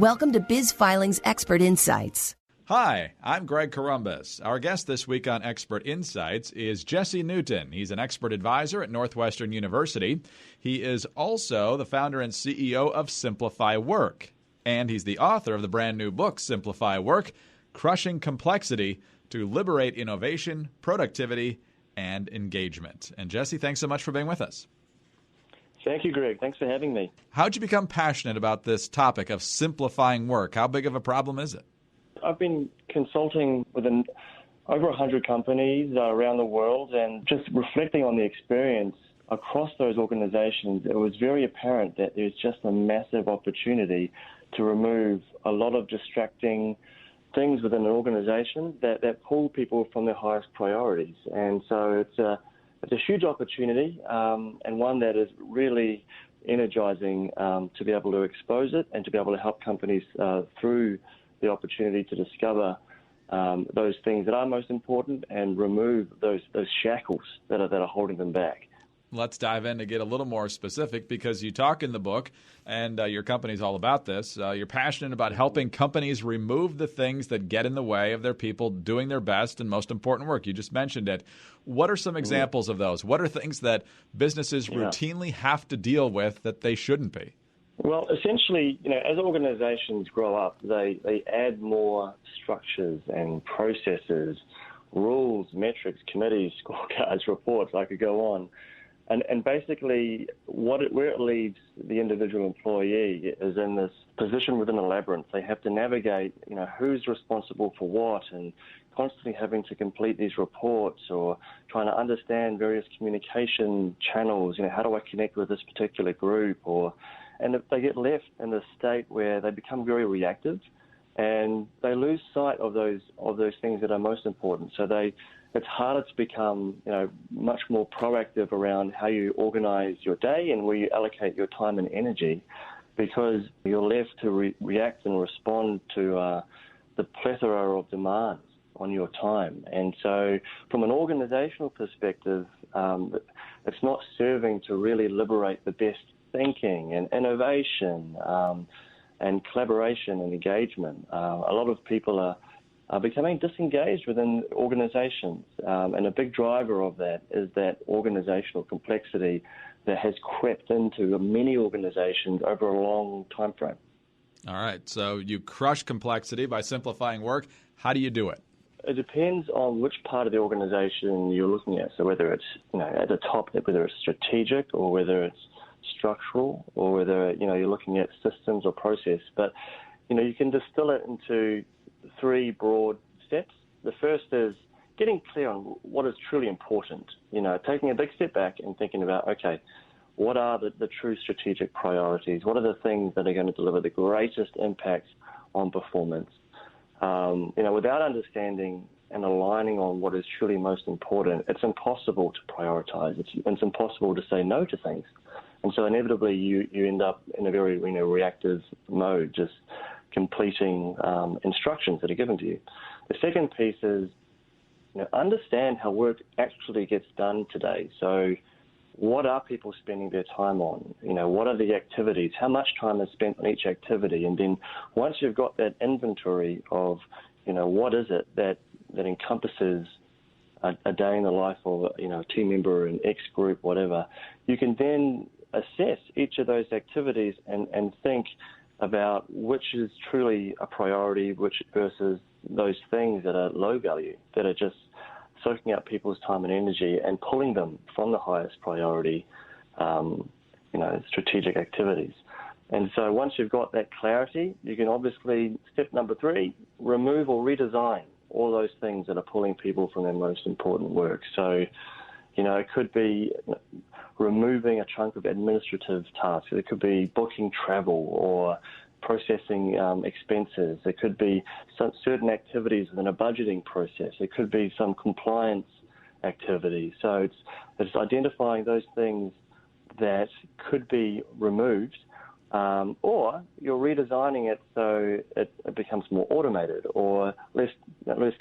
Welcome to Biz Filing's Expert Insights. Hi, I'm Greg Columbus. Our guest this week on Expert Insights is Jesse Newton. He's an expert advisor at Northwestern University. He is also the founder and CEO of Simplify Work. And he's the author of the brand new book, Simplify Work, Crushing Complexity to Liberate Innovation, Productivity, and Engagement. And Jesse, thanks so much for being with us. Thank you, Greg. Thanks for having me. How'd you become passionate about this topic of simplifying work? How big of a problem is it? I've been consulting with over 100 companies around the world, and just reflecting on the experience across those organizations, it was very apparent that there's just a massive opportunity to remove a lot of distracting things within an organization that pull people from their highest priorities. And so it's a huge opportunity, and one that is really energizing to be able to expose it and to be able to help companies through the opportunity to discover those things that are most important and remove those shackles that are holding them back. Let's dive in to get a little more specific, because you talk in the book, and your company's all about this. You're passionate about helping companies remove the things that get in the way of their people doing their best and most important work. You just mentioned it. What are some examples of those? What are things that businesses routinely have to deal with that they shouldn't be? Well, essentially, as organizations grow up, they add more structures and processes, rules, metrics, committees, scorecards, reports. I could go on. And basically, where it leaves the individual employee is in this position within a labyrinth. They have to navigate, who's responsible for what, and constantly having to complete these reports or trying to understand various communication channels. How do I connect with this particular group? And if they get left in this state where they become very reactive, and they lose sight of those things that are most important. So it's harder to become, much more proactive around how you organize your day and where you allocate your time and energy, because you're left to react and respond to the plethora of demands on your time. And so from an organizational perspective, it's not serving to really liberate the best thinking and innovation and collaboration and engagement. A lot of people are becoming disengaged within organizations, and a big driver of that is that organizational complexity that has crept into many organizations over a long time frame. All right, so you crush complexity by simplifying work. How do you do it? It depends on which part of the organization you're looking at. So whether it's at the top, whether it's strategic or whether it's structural, or whether you're looking at systems or process. But you can distill it into three broad steps. The first is getting clear on what is truly important. Taking a big step back and thinking about, okay, what are the true strategic priorities? What are the things that are going to deliver the greatest impact on performance? Without understanding and aligning on what is truly most important, it's impossible to prioritize. It's impossible to say no to things. And so inevitably you end up in a very reactive mode, just completing instructions that are given to you. The second piece is understand how work actually gets done today. So what are people spending their time on? What are the activities? How much time is spent on each activity? And then once you've got that inventory of, what is it that encompasses a day in the life of a team member, an X group, whatever, you can then assess each of those activities and think about which is truly a priority, which versus those things that are low value, that are just soaking up people's time and energy and pulling them from the highest priority, strategic activities. And so once you've got that clarity, you can obviously, step number 3, remove or redesign all those things that are pulling people from their most important work. So, it could be removing a chunk of administrative tasks. It could be booking travel or processing expenses. It could be some certain activities within a budgeting process. It could be some compliance activities. So it's identifying those things that could be removed, or you're redesigning it so it becomes more automated or less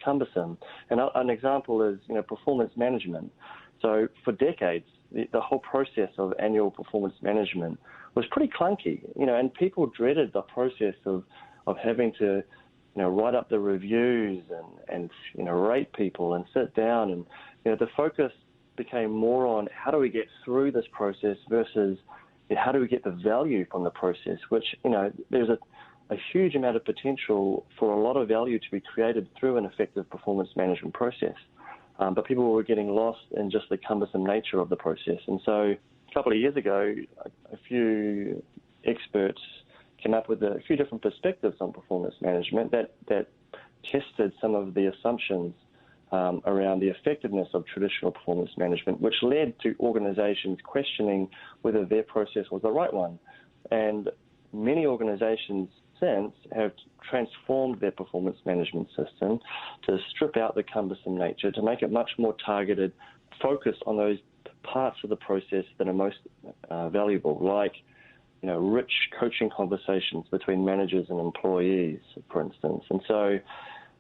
cumbersome. And an example is performance management. So for decades, the whole process of annual performance management was pretty clunky, and people dreaded the process of of having to, write up the reviews and rate people and sit down. And, the focus became more on how do we get through this process versus how do we get the value from the process, which, there's a huge amount of potential for a lot of value to be created through an effective performance management process. But people were getting lost in just the cumbersome nature of the process. And so a couple of years ago, a few experts came up with a few different perspectives on performance management that tested some of the assumptions around the effectiveness of traditional performance management, which led to organizations questioning whether their process was the right one. And many organizations since have transformed their performance management system to strip out the cumbersome nature, to make it much more targeted, focus on those parts of the process that are most valuable, like rich coaching conversations between managers and employees, for instance. And so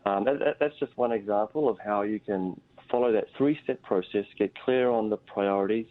that's just one example of how you can follow that three-step process, get clear on the priorities,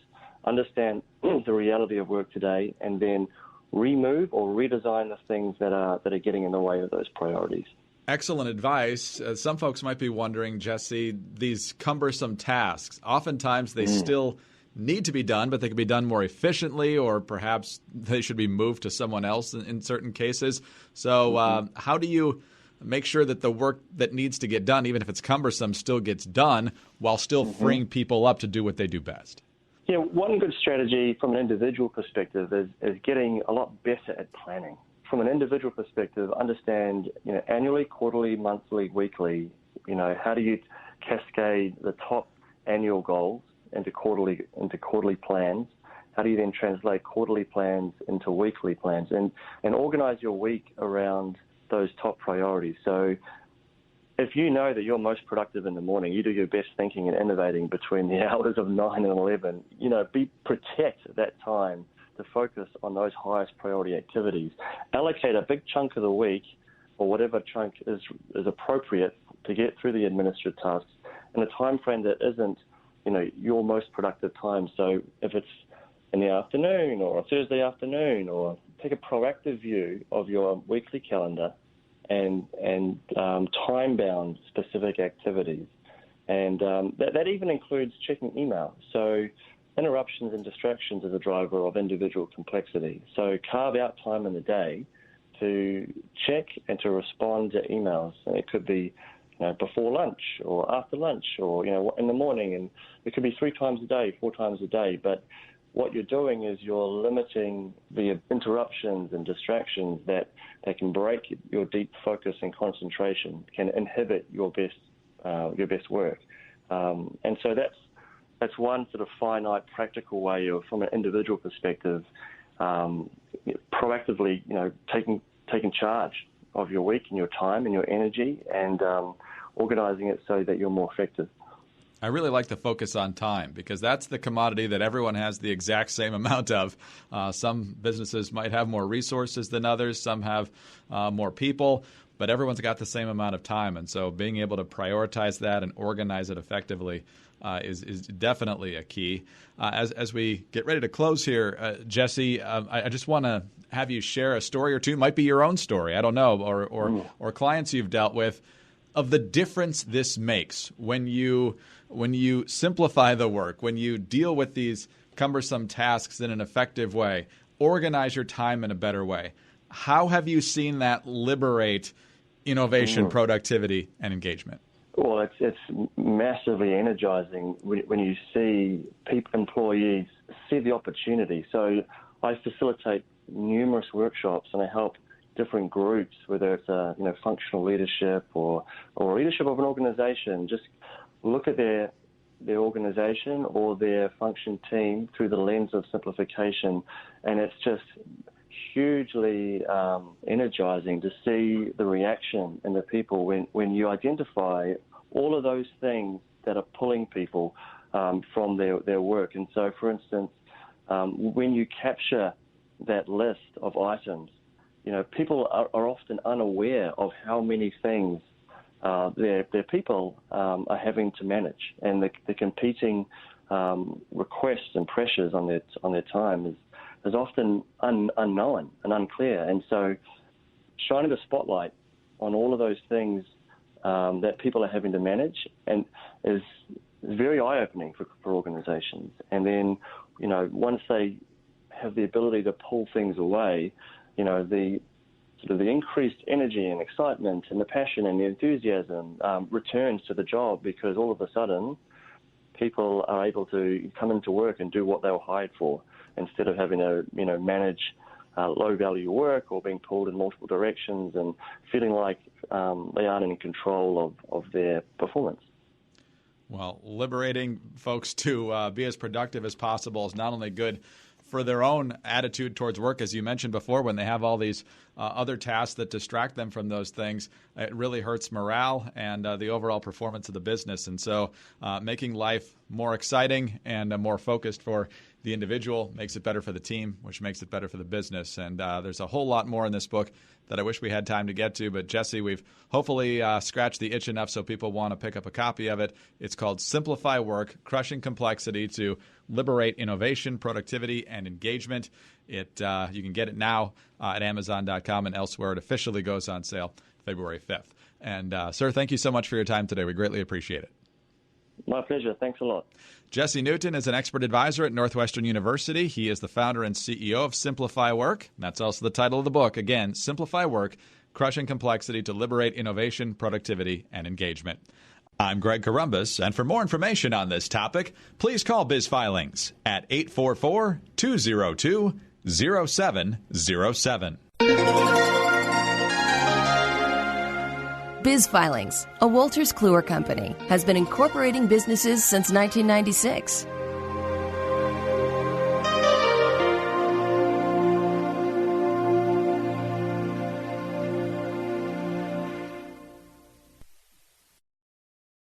understand the reality of work today, and then remove or redesign the things that are getting in the way of those priorities. Excellent advice. Some folks might be wondering, Jesse, these cumbersome tasks, oftentimes they still need to be done, but they can be done more efficiently, or perhaps they should be moved to someone else in certain cases. So how do you make sure that the work that needs to get done, even if it's cumbersome, still gets done while still freeing people up to do what they do best? Yeah, one good strategy from an individual perspective is getting a lot better at planning. From an individual perspective, understand, annually, quarterly, monthly, weekly, how do you cascade the top annual goals into quarterly plans? How do you then translate quarterly plans into weekly plans and organize your week around those top priorities? So if you know that you're most productive in the morning, you do your best thinking and innovating between the hours of 9 and 11, protect that time to focus on those highest priority activities. Allocate a big chunk of the week, or whatever chunk is appropriate, to get through the administrative tasks in a time frame that isn't, your most productive time. So if it's in the afternoon or a Thursday afternoon, or take a proactive view of your weekly calendar and time-bound specific activities. And that even includes checking email. So interruptions and distractions is a driver of individual complexity. So carve out time in the day to check and to respond to emails. And it could be before lunch or after lunch, or in the morning, and it could be 3 times a day, 4 times a day. But what you're doing is you're limiting the interruptions and distractions that can break your deep focus and concentration, can inhibit your best work. And so that's one sort of finite, practical way of, from an individual perspective, proactively, taking charge of your week and your time and your energy, and organizing it so that you're more effective. I really like the focus on time, because that's the commodity that everyone has the exact same amount of. Some businesses might have more resources than others. Some have more people, but everyone's got the same amount of time. And so being able to prioritize that and organize it effectively is definitely a key. As we get ready to close here, Jesse, I just want to have you share a story or two. It might be your own story, I don't know, or clients you've dealt with, of the difference this makes when you simplify the work, when you deal with these cumbersome tasks in an effective way, organize your time in a better way. How have you seen that liberate innovation, productivity, and engagement? Well, it's massively energizing when you see employees see the opportunity. So I facilitate numerous workshops, and I help different groups, whether it's functional leadership or leadership of an organization, just look at their organization or their function team through the lens of simplification, and it's just hugely energizing to see the reaction in the people when you identify all of those things that are pulling people from their work. And so, for instance, when you capture that list of items, people are often unaware of how many things their people are having to manage, and the competing requests and pressures on their time is often unknown and unclear. And so shining the spotlight on all of those things that people are having to manage, and is very eye-opening for organizations. And then, once they have the ability to pull things away, the increased energy and excitement and the passion and the enthusiasm returns to the job, because all of a sudden people are able to come into work and do what they were hired for, instead of having to, manage low-value work or being pulled in multiple directions and feeling like they aren't in control of their performance. Well, liberating folks to be as productive as possible is not only good for their own attitude towards work, as you mentioned before, when they have all these other tasks that distract them from those things, it really hurts morale and the overall performance of the business. And so making life more exciting and more focused for the individual makes it better for the team, which makes it better for the business. And there's a whole lot more in this book that I wish we had time to get to. But, Jesse, we've hopefully scratched the itch enough so people want to pick up a copy of it. It's called Simplify Work, Crushing Complexity to Liberate Innovation, Productivity, and Engagement. You can get it now at Amazon.com and elsewhere. It officially goes on sale February 5th. And, sir, thank you so much for your time today. We greatly appreciate it. My pleasure. Thanks a lot. Jesse Newton is an expert advisor at Northwestern University. He is the founder and CEO of Simplify Work. That's also the title of the book. Again, Simplify Work, Crushing Complexity to Liberate Innovation, Productivity, and Engagement. I'm Greg Columbus, and for more information on this topic, please call Biz Filings at 844-202-0707. Biz Filings, a Wolters Kluwer company, has been incorporating businesses since 1996.